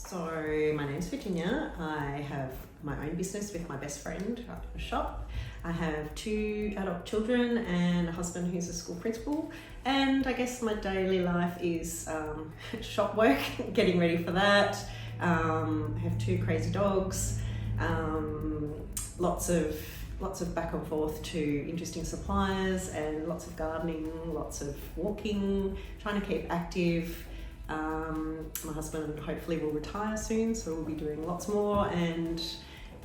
So my name's Virginia. I have my own business with my best friend, a shop. I have 2 adult children and a husband who's a school principal. And I guess my daily life is shop work, getting ready for that. I have 2 crazy dogs. Lots of back and forth to interesting suppliers and lots of gardening, lots of walking, trying to keep active. My husband hopefully will retire soon, so we'll be doing lots more, and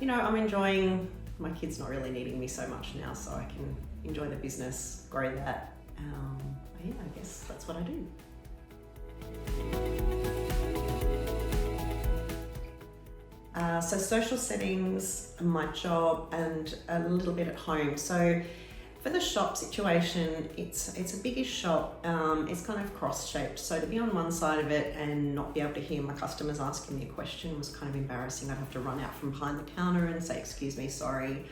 you know, I'm enjoying, my kids not really needing me so much now, so I can enjoy the business, grow that. Yeah, I guess that's what I do. So social settings, my job, and a little bit at home. So for the shop situation, it's a biggish shop. It's kind of cross-shaped. So to be on one side of it and not be able to hear my customers asking me a question was kind of embarrassing. I'd have to run out from behind the counter and say, excuse me, sorry.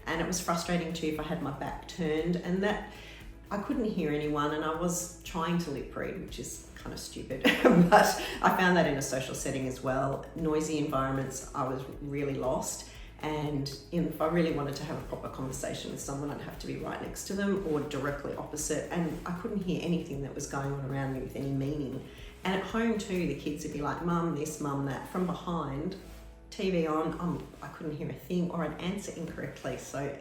And it was frustrating too if I had my back turned, and that I couldn't hear anyone, and I was trying to lip read, which is kind of stupid, but I found that in a social setting as well. Noisy environments, I was really lost. And if I really wanted to have a proper conversation with someone, I'd have to be right next to them or directly opposite. And I couldn't hear anything that was going on around me with any meaning. And at home too, the kids would be like, mum this, mum that, from behind, TV on, I couldn't hear a thing, or I'd answer incorrectly. So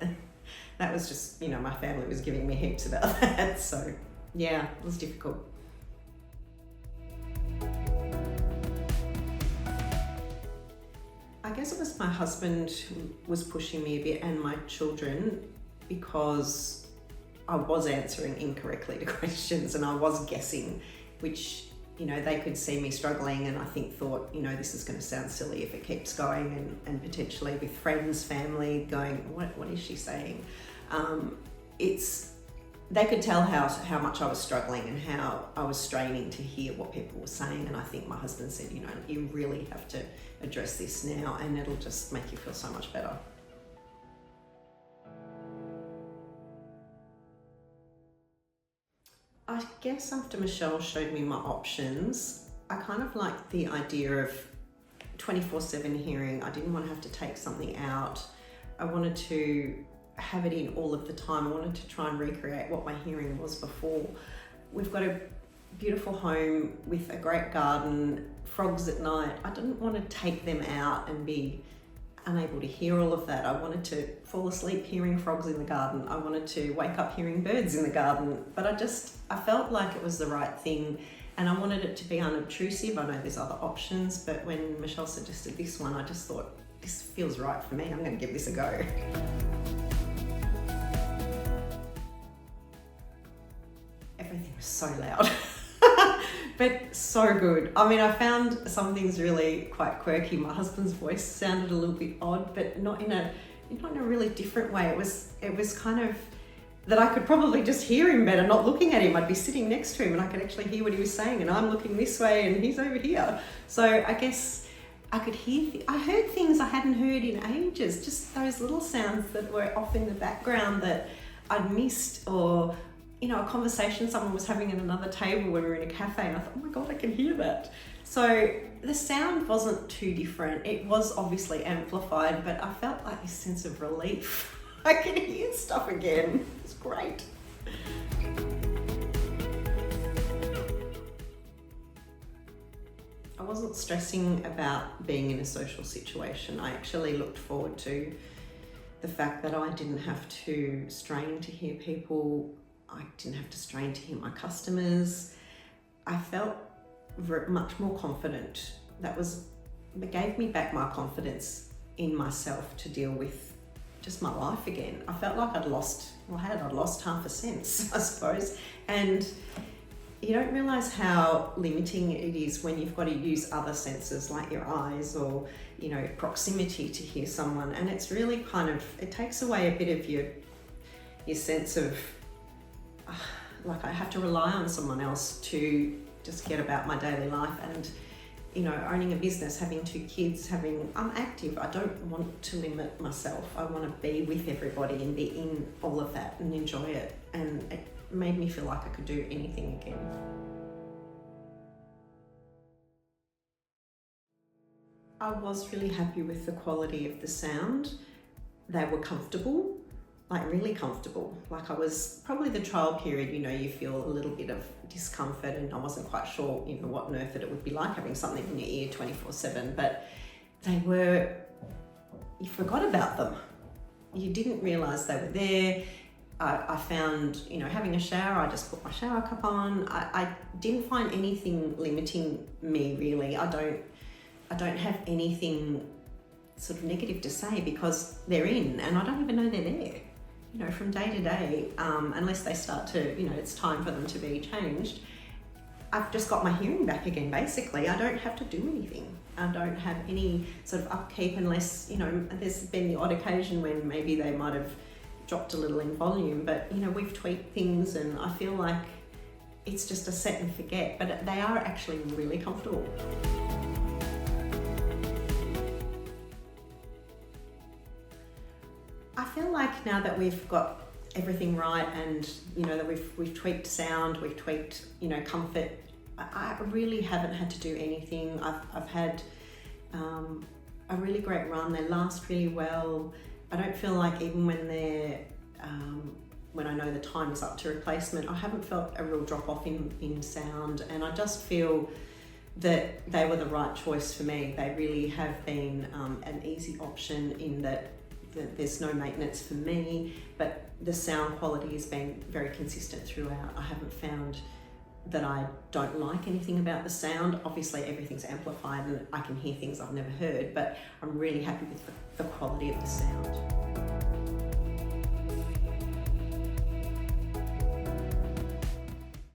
that was just, you know, my family was giving me heaps about that. So yeah, it was difficult. I guess it was my husband who was pushing me a bit, and my children, because I was answering incorrectly to questions and I was guessing, which, you know, they could see me struggling, and I think thought, you know, this is going to sound silly if it keeps going, and potentially with friends, family going, what is she saying? They could tell how much I was struggling and how I was straining to hear what people were saying. And I think my husband said, you know, you really have to address this now, and it'll just make you feel so much better. I guess after Michelle showed me my options, I kind of liked the idea of 24/7 hearing. I didn't want to have to take something out. I wanted to have it in all of the time. I wanted to try and recreate what my hearing was before. We've got a beautiful home with a great garden, frogs at night. I didn't want to take them out and be unable to hear all of that. I wanted to fall asleep hearing frogs in the garden. I wanted to wake up hearing birds in the garden, but I felt like it was the right thing, and I wanted it to be unobtrusive. I know there's other options, but when Michelle suggested this one, I just thought, this feels right for me. I'm going to give this a go. Everything was so loud, but so good. I mean, I found some things really quite quirky. My husband's voice sounded a little bit odd, but not in a really different way. It was kind of that I could probably just hear him better, not looking at him. I'd be sitting next to him and I could actually hear what he was saying, and I'm looking this way and he's over here. So I guess I could hear, I heard things I hadn't heard in ages, just those little sounds that were off in the background that I'd missed, or, you know, a conversation someone was having at another table when we were in a cafe, and I thought, oh my God, I can hear that. So the sound wasn't too different. It was obviously amplified, but I felt like this sense of relief. I could hear stuff again. It's great. I wasn't stressing about being in a social situation. I actually looked forward to the fact that I didn't have to strain to hear people. I didn't have to strain to hear my customers. I felt much more confident. It gave me back my confidence in myself to deal with just my life again. I felt like I'd lost half a sense, I suppose. And you don't realise how limiting it is when you've got to use other senses like your eyes or, you know, proximity to hear someone. And it's really kind of, it takes away a bit of your sense of, like, I have to rely on someone else to just get about my daily life. And, you know, owning a business, having 2 kids, I'm active. I don't want to limit myself. I want to be with everybody and be in all of that and enjoy it. And it made me feel like I could do anything again. I was really happy with the quality of the sound. They were comfortable, like really comfortable. Like I was, probably the trial period, you know, you feel a little bit of discomfort, and I wasn't quite sure, you know, what on earth it would be like having something in your ear 24/7, but they were, you forgot about them. You didn't realise they were there. I found, you know, having a shower, I just put my shower cup on. I didn't find anything limiting me really. I don't have anything sort of negative to say because they're in, and I don't even know they're there. You know, from day to day, unless they start to, you know, it's time for them to be changed. I've just got my hearing back again, basically. I don't have to do anything. I don't have any sort of upkeep unless, you know, there's been the odd occasion when maybe they might have dropped a little in volume, but, you know, we've tweaked things and I feel like it's just a set and forget, but they are actually really comfortable. I feel like now that we've got everything right and, you know, that we've tweaked sound, we've tweaked, you know, comfort, I really haven't had to do anything. I've had a really great run. They last really well. I don't feel like even when they're, when I know the time is up to replacement, I haven't felt a real drop off in sound, and I just feel that they were the right choice for me. They really have been an easy option in that there's no maintenance for me, but the sound quality has been very consistent throughout. I haven't found that I don't like anything about the sound. Obviously everything's amplified and I can hear things I've never heard, but I'm really happy with the quality of the sound.